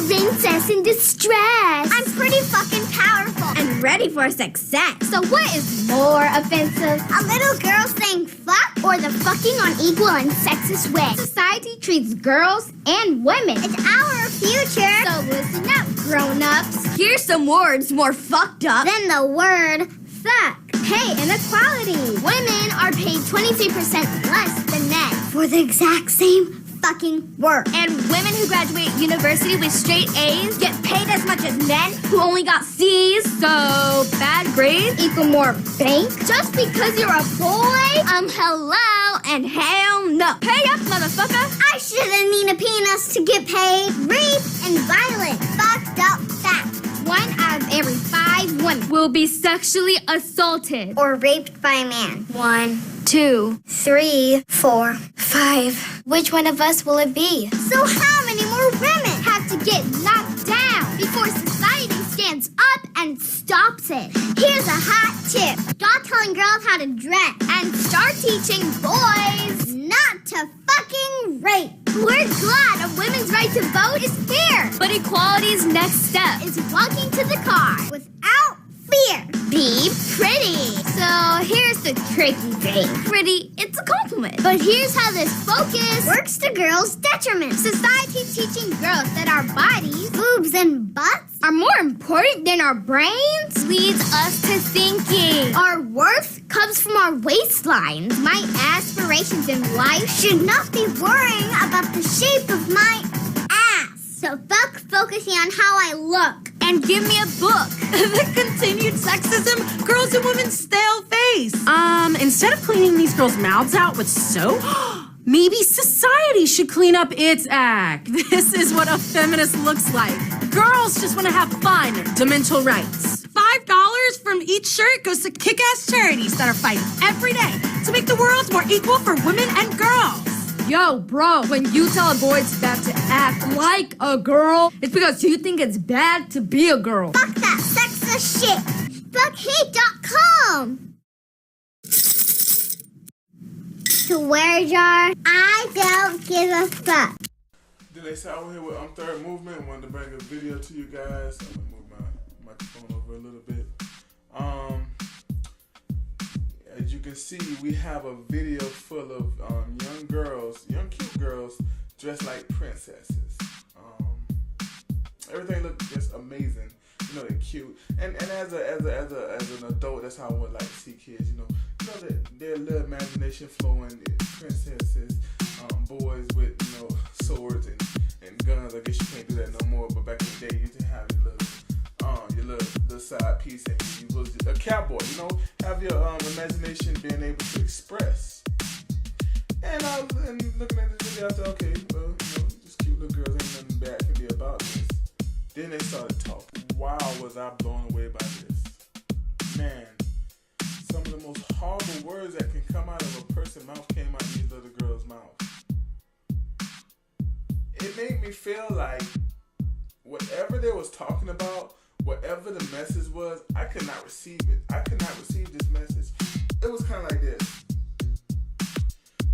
princess in distress. I'm pretty fucking powerful and ready for success. So what is more offensive? A little girl saying fuck? Or the fucking on equal and sexist way society treats girls and women. It's our future. So listen up, grown-ups. Here's some words more fucked up than the word fuck. Pay inequality. Women are paid 23% less than men for the exact same fucking work. And women who graduate university with straight A's get paid as much as men who only got C's. So bad grades equal more bank just because you're a boy? Hello and hell no. Pay up, motherfucker. I shouldn't need a penis to get paid. Rape and violent. Fucked up facts. 1 out of every 5 women will be sexually assaulted or raped by a man. 1, 2, 3, 4, 5. Which one of us will it be? So how many more women have to get knocked down before society stands up and stops it? Here's a hot tip. Stop telling girls how to dress and start teaching boys not to fucking rape. We're glad a women's right to vote is here. But equality's next step is walking to the car without fear. Be pretty. So here's the tricky thing. Pretty, it's a compliment. But here's how this focus works to girls' detriment. Society teaching girls that our bodies, boobs and butts, are more important than our brains leads us to thinking our worth comes from our waistlines. My aspirations in life should not be worrying about the shape of my ass. So fuck focusing on how I look. And give me a book. The continued sexism, girls and women's stale face. Instead of cleaning these girls' mouths out with soap, maybe society should clean up its act. This is what a feminist looks like. Girls just want to have fun. Demental rights. $5 from each shirt goes to kick-ass charities that are fighting every day to make the world more equal for women and girls. Yo, bro, when you tell a boy it's bad to act like a girl, it's because you think it's bad to be a girl. Fuck that sexist shit. Fuckhate.com. Swear jar. I don't give a fuck. They say over here with Third Movement. Wanted to bring a video to you guys. I'm gonna move my microphone over a little bit. As you can see, we have a video full of young girls, young cute girls dressed like princesses. Everything looked just amazing. You know, they're cute. And as an adult, that's how I would like to see kids. You know that their little imagination flowing. Princesses, boys with swords and guns. I guess you can't do that no more. But back in the day, you used to have your little side piece, and you was a cowboy. Have your imagination being able to express. And I was looking at this video, I thought, okay, well, just cute little girls, ain't nothing bad can be about this. Then they started talking. Wow, was I blown away by this. Man, some of the most horrible words that can come out of a person's mouth came out of these little girls' mouth. It made me feel like whatever they was talking about, whatever the message was, I could not receive it. I could not receive this message. It was kind of like this.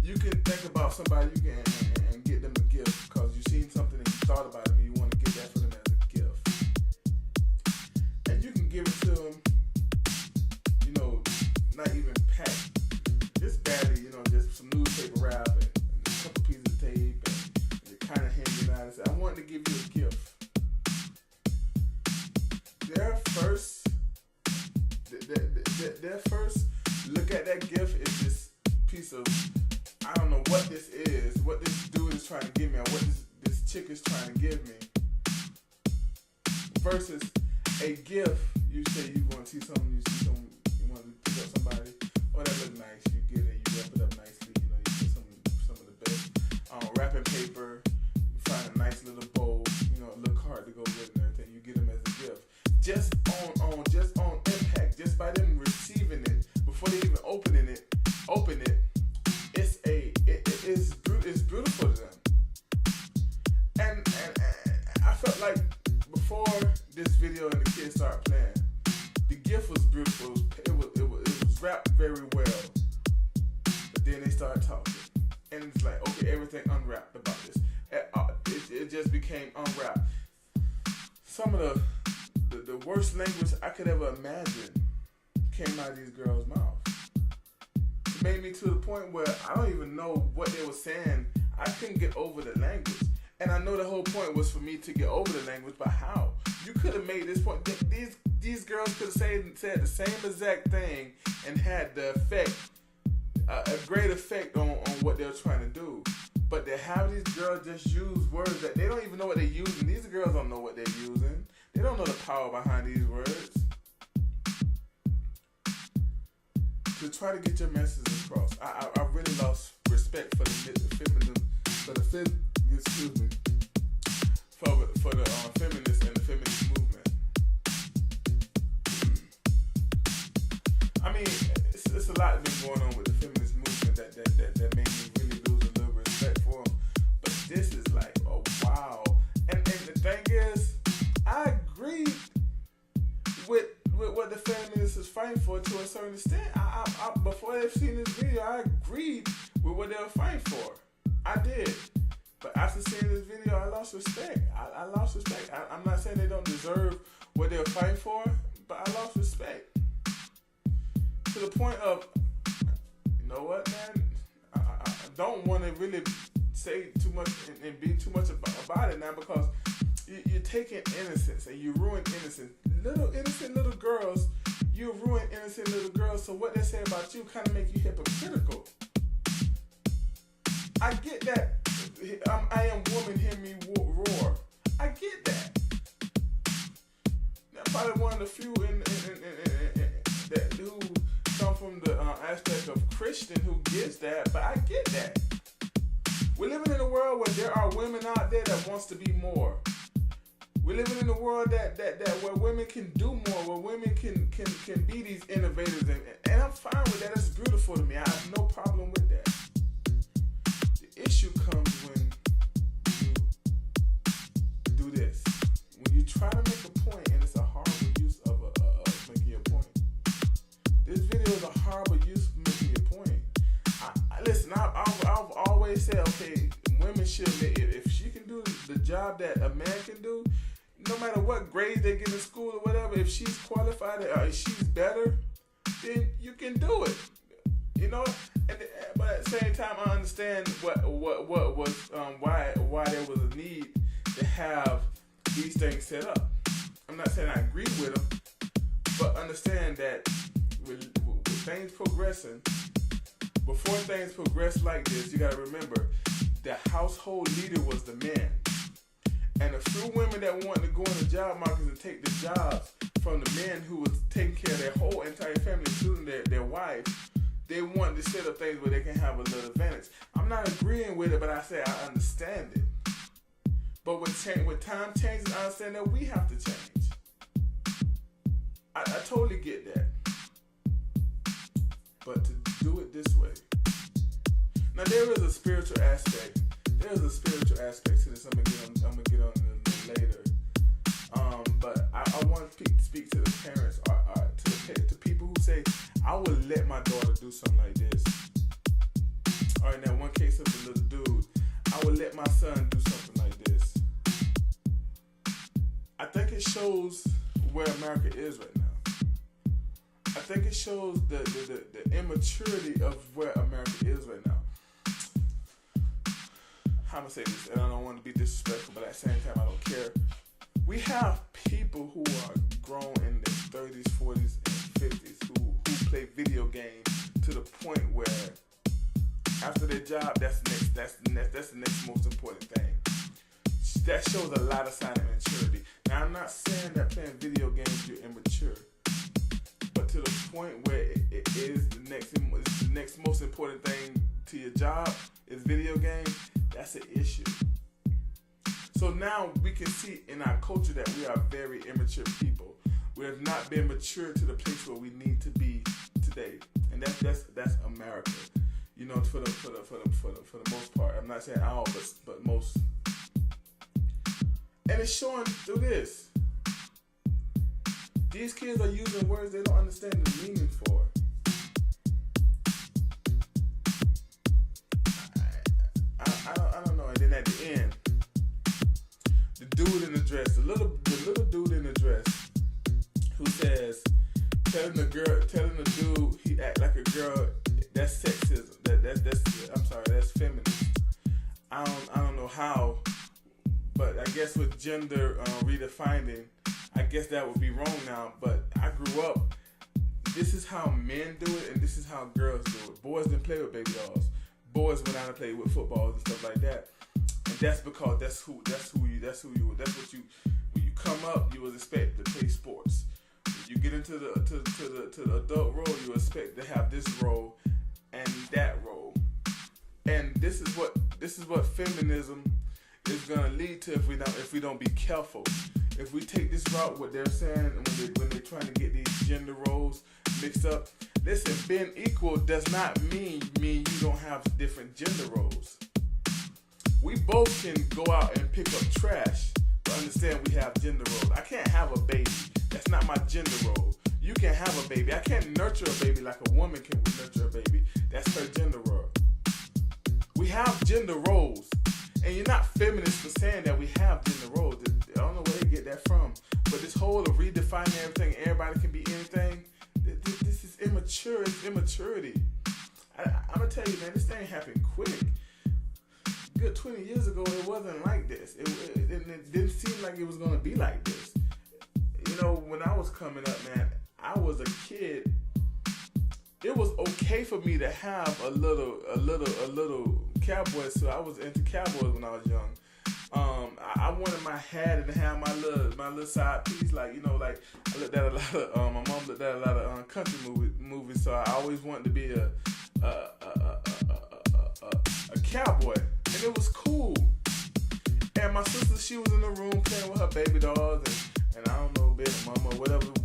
You can think about somebody and get them a gift because you seen something and you thought about it and you want to give that for them as a gift. And you can give it to them, not even packed. Just barely, just some newspaper wrap and a couple pieces of tape and you kind of hand it out and say, I wanted to give you a gift. Their first look at that gift is this piece of, I don't know what this is, what this dude is trying to give me, or what this chick is trying to give me. Versus a gift, you say you want to see something, you want to pick up somebody, oh that look nice, you get it, you wrap it up nicely, you get some of the best wrapping paper, you find a nice little bowl, a little card to go with it and everything, you get them as a gift. Just on impact, just by them receiving it, before they even open it, it's beautiful to them. And I felt like before this video and the kids started playing, the gift was beautiful. It was wrapped very well. But then they started talking, and it's like, okay, everything unwrapped about this. It just became unwrapped. some of the worst language I could ever imagine came out of these girls' mouths. It made me to the point where I don't even know what they were saying. I couldn't get over the language. And I know the whole point was for me to get over the language, but how? You could have made this point. These girls could have said the same exact thing and had the effect, a great effect on what they were trying to do. But they have these girls just use words that they don't even know what they're using. These girls don't know what they're using. They don't know the power behind these words. To try to get your message across, I really lost respect for the feminists and the feminist movement. I mean, it's a lot been going on with the feminist movement that made me really lose a little respect for them. But this is like, oh wow. And the thing is, I agreed with what the feminists is fighting for to a certain extent. I before they've seen this video, I agreed with what they were fighting for. I did. But after seeing this video, I lost respect. I lost respect. I'm not saying they don't deserve what they were fighting for, but I lost respect. To the point of, you know what, man? I don't want to really say too much and be too much about it now, because you're taking innocence and you ruin innocence. Innocent little girls, you ruin innocent little girls. So what they say about you kind of make you hypocritical. I get that. I am woman, hear me roar. I get that. I'm probably one of the few that who come from the aspect of Christian who gets that, but I get that. We're living in a world where there are women out there that wants to be more. We're living in a world that where women can do more, where women can be these innovators, and I'm fine with that. It's beautiful to me. I have no problem with that. The issue comes when you do this. When you try to make a point, and it's a horrible use of making a point. This video is a horrible use of making a point. Listen, I've always said, okay, women should, if she can do the job that a man can do, no matter what grades they get in school or whatever, if she's qualified or if she's better, then you can do it. You know, but at the same time, I understand what was why there was a need to have these things set up. I'm not saying I agree with them, but understand that with things progressing, before things progress like this, you gotta remember the household leader was the man. And a few women that wanted to go in the job market and take the jobs from the men who was taking care of their whole entire family, including their wife, they wanted to set up things where they can have a little advantage. I'm not agreeing with it, but I say I understand it. But with time changes, I understand that we have to change. I totally get that. But to do it this way. Now there is a spiritual aspect. There's a spiritual aspect to this. I'm gonna get on it later. But I want to speak to the parents, to people who say, I would let my daughter do something like this. Or in that one case of the little dude, I would let my son do something like this. I think it shows where America is right now. I think it shows the immaturity of where America is right now. I'm going to say this, and I don't want to be disrespectful, but at the same time, I don't care. We have people who are grown in their 30s, 40s, and 50s who play video games to the point where after their job, that's the next most important thing. That shows a lot of sign of maturity. Now, I'm not saying that playing video games you're immature, but to the point where it is the next most important thing to your job is video games. That's an issue. So now we can see in our culture that we are very immature people. We have not been mature to the place where we need to be today, and that's America. You know, for the most part. I'm not saying all, but most. And it's showing through this. These kids are using words they don't understand the meaning for. I don't know. And then at the end, the dude in the dress, the little telling a dude he act like a girl, that's sexism. That's feminist. I don't know how, but I guess with gender redefining, I guess that would be wrong now. But I grew up. This is how men do it, and this is how girls do it. Boys didn't play with baby dolls. Boys went out and played with footballs and stuff like that. And that's because that's what you. When you come up, you was expected to play sports. When you get into the adult role, you expect to have this role and that role. And this is what feminism is gonna lead to if we don't be careful. If we take this route, what they're saying, when they're trying to get these gender roles mixed up. Listen, being equal does not mean you don't have different gender roles. We both can go out and pick up trash, but understand we have gender roles. I can't have a baby. That's not my gender role. You can have a baby. I can't nurture a baby like a woman can nurture a baby. That's her gender role. We have gender roles. And you're not feminist for saying that we have gender roles. I don't know where they get that from. But this whole of redefining everything, everybody can be anything, this is immature. It's immaturity. I'm going to tell you, man, this thing happened quick. Good 20 years ago, it wasn't like this. It didn't seem like it was going to be like this. You know, when I was coming up, man, I was a kid. It was okay for me to have a little cowboy, so I was into cowboys when I was young. I wanted my hat and have my little side piece, like, you know, like I looked at a lot of my mom looked at a lot of country movies, so I always wanted to be a cowboy, and it was cool. And my sister, she was in the room playing with her baby dolls, and I don't know, baby mama,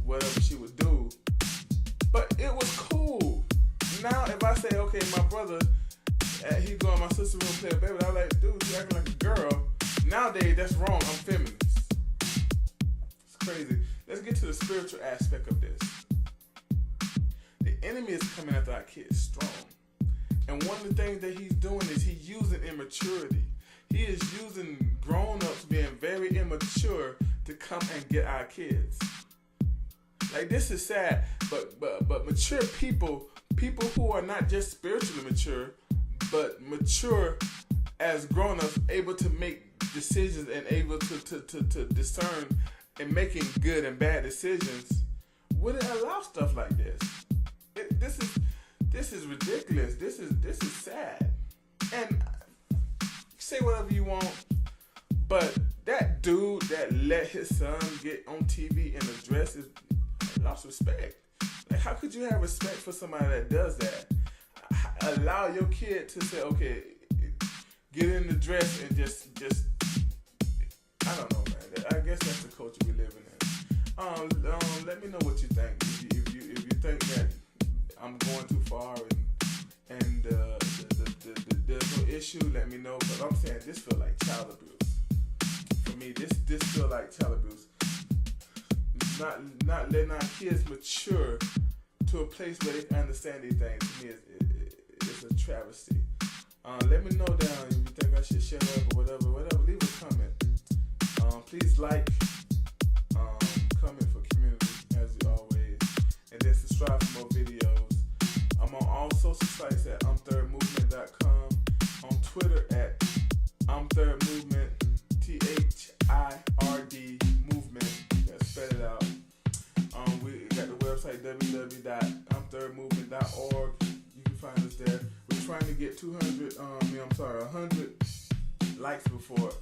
whatever she would do. But it was cool. Now, if I say, okay, my brother, he go in my sister's room play a baby, I'm like, dude, you acting like a girl. Nowadays, that's wrong. I'm feminist. It's crazy. Let's get to the spiritual aspect of this. The enemy is coming after our kids strong. And one of the things that he's doing is he's using immaturity. He is using grown-ups being very immature to come and get our kids. Like, this is sad, but mature people who are not just spiritually mature, but mature as grown-ups, able to make decisions and able to discern and making good and bad decisions, wouldn't allow stuff like this. This is ridiculous. This is sad. And say whatever you want, but that dude that let his son get on TV in a dress is lost respect. Like, how could you have respect for somebody that does that? Allow your kid to say, okay, get in the dress and just I don't know, man. I guess that's the culture we live in. Let me know what you think. If you think that I'm going too far and there's no issue, let me know. But I'm saying this feel like child abuse. For me, this feel like child abuse. Not letting our kids mature to a place where they can understand these things, to me is a travesty. Let me know down if you think I should shut up or whatever. Leave a comment. Please like, comment for community as always, and then subscribe for more videos. I'm on all social sites at thirdmovement.com, on Twitter at thirdmovement, THIRD movement. Let's spell it out. We got the website www.thirdmovement.org. You can find us there. We're trying to get 100 likes before